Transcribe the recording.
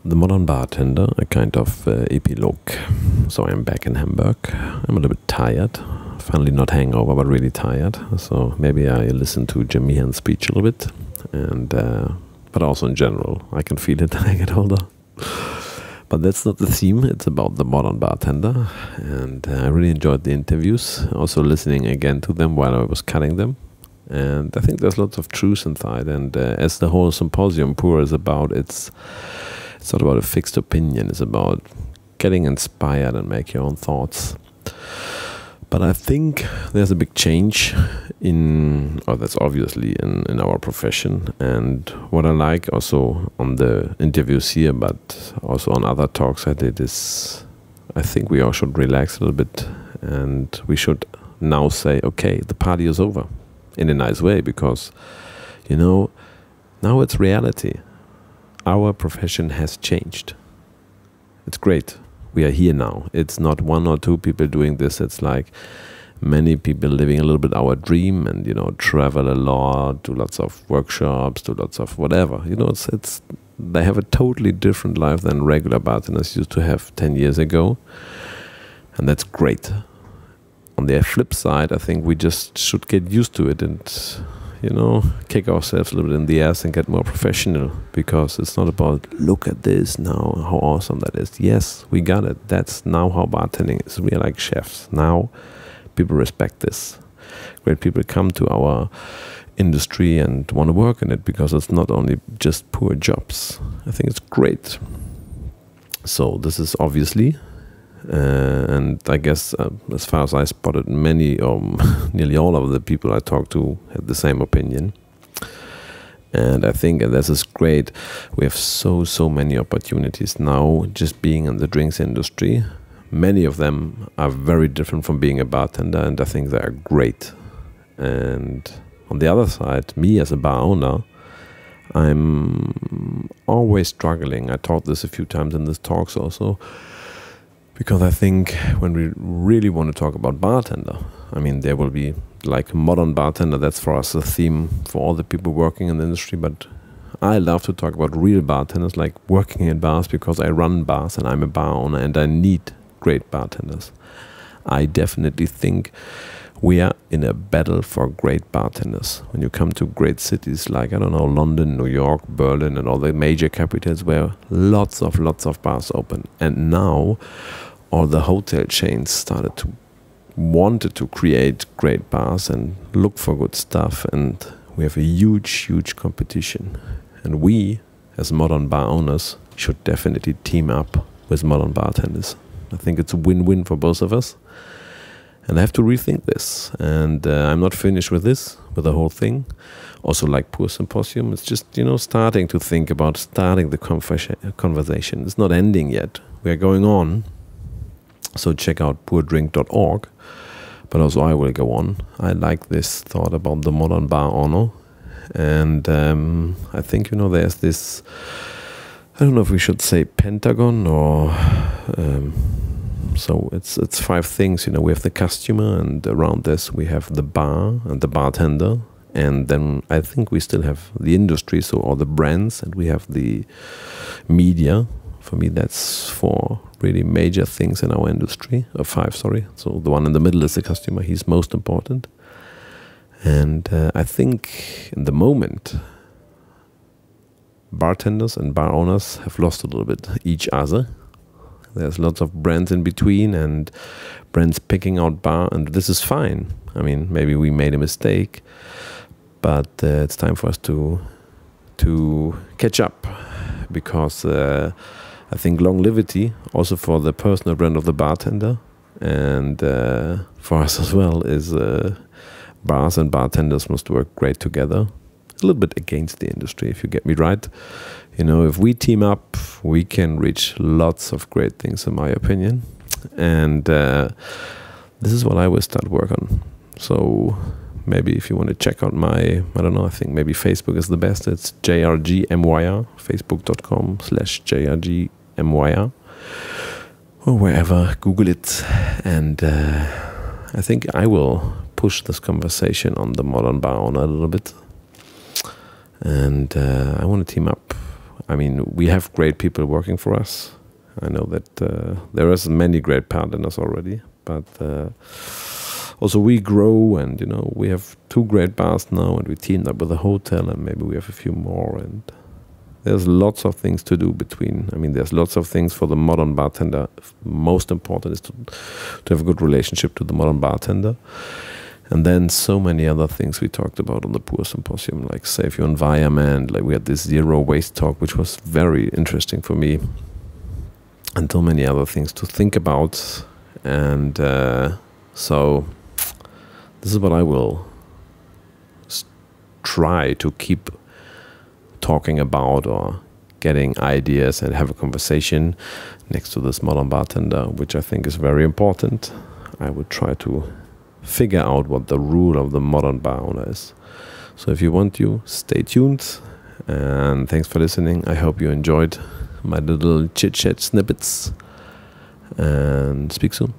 The Modern Bartender, a kind of Epilog. So I'm back in Hamburg. I'm a little bit tired. Finally not hangover, but really tired. So maybe I listen to Meehan's speech a little bit. And but also in general, I can feel it when I get older. But that's not the theme. It's about the modern bartender. And I really enjoyed the interviews. Also listening again to them while I was cutting them. And I think there's lots of truth inside. And as the whole Symposium Pour is about, it's not about a fixed opinion. It's about getting inspired and make your own thoughts. But I think there's a big change that's obviously in our profession. And what I like also on the interviews here, but also on other talks I did, is I think we all should relax a little bit. And we should now say, okay, the party is over. In a nice way, because, you know, now it's reality. Our profession has changed. It's great. We are here now. It's not one or two people doing this. It's like many people living a little bit our dream and, you know, travel a lot, do lots of workshops, do lots of whatever. You know, they have a totally different life than regular bartenders used to have 10 years ago. And that's great. On the flip side, I think we just should get used to it and, you know, kick ourselves a little bit in the ass and get more professional, because it's not about, look at this now, how awesome that is. Yes, we got it. That's now how bartending is. We are like chefs. Now people respect this. Great people come to our industry and want to work in it because it's not only just poor jobs. I think it's great. So this is obviously... and I guess as far as I spotted, many or nearly all of the people I talked to had the same opinion. And I think this is great. We have so many opportunities now just being in the drinks industry. Many of them are very different from being a bartender, and I think they are great. And on the other side, me as a bar owner, I'm always struggling. I taught this a few times in these talks also. Because I think when we really want to talk about bartender, I mean, there will be like modern bartender. That's for us a theme for all the people working in the industry. But I love to talk about real bartenders, like working in bars, because I run bars and I'm a bar owner and I need great bartenders. I definitely think we are in a battle for great bartenders. When you come to great cities like, I don't know, London, New York, Berlin, and all the major capitals where lots of bars open. And now all the hotel chains wanted to create great bars and look for good stuff. And we have a huge competition. And we, as modern bar owners, should definitely team up with modern bartenders. I think it's a win-win for both of us. And I have to rethink this. And I'm not finished with the whole thing. Also, like Pour Symposium, it's just, you know, starting to think about starting the conversation. It's not ending yet. We are going on. So check out pourdrink.org. But also I will go on. I like this thought about the modern bar owner. And I think, you know, there's this, I don't know if we should say pentagon or... so it's 5 things, you know. We have the customer, and around this we have the bar and the bartender, and then I think we still have the industry, so all the brands, and we have the media. For me, that's 4 really major things in our industry, or 5, sorry. So the one in the middle is the customer. He's most important. And I think in the moment, bartenders and bar owners have lost a little bit each other. There's lots of brands in between and brands picking out bar, and this is fine. I mean, maybe we made a mistake, but it's time for us to catch up, because I think longevity, also for the personal brand of the bartender, and for us as well, is bars and bartenders must work great together. A little bit against the industry, if you get me right. You know, if we team up, we can reach lots of great things, in my opinion. And this is what I will start work on. So maybe if you want to check out my, I don't know, I think maybe Facebook is the best. It's jrgmyr, facebook.com/jrgmyr, or wherever, Google it. And I think I will push this conversation on the modern bar owner a little bit. And I want to team up. I mean, we have great people working for us. I know that there is many great bartenders already, but also we grow, and you know, we have 2 great bars now, and we teamed up with a hotel, and maybe we have a few more, and there's lots of things to do between. I mean, there's lots of things for the modern bartender. Most important is to have a good relationship to the modern bartender. And then so many other things we talked about on the Poor Symposium, like save your environment. Like we had this zero waste talk, which was very interesting for me. And so many other things to think about. And so this is what I will try to keep talking about, or getting ideas and have a conversation next to this modern bartender, which I think is very important. I would try to figure out what the rule of the modern bar owner is. So if you want to, stay tuned, and thanks for listening. I hope you enjoyed my little chit-chat snippets, and speak soon.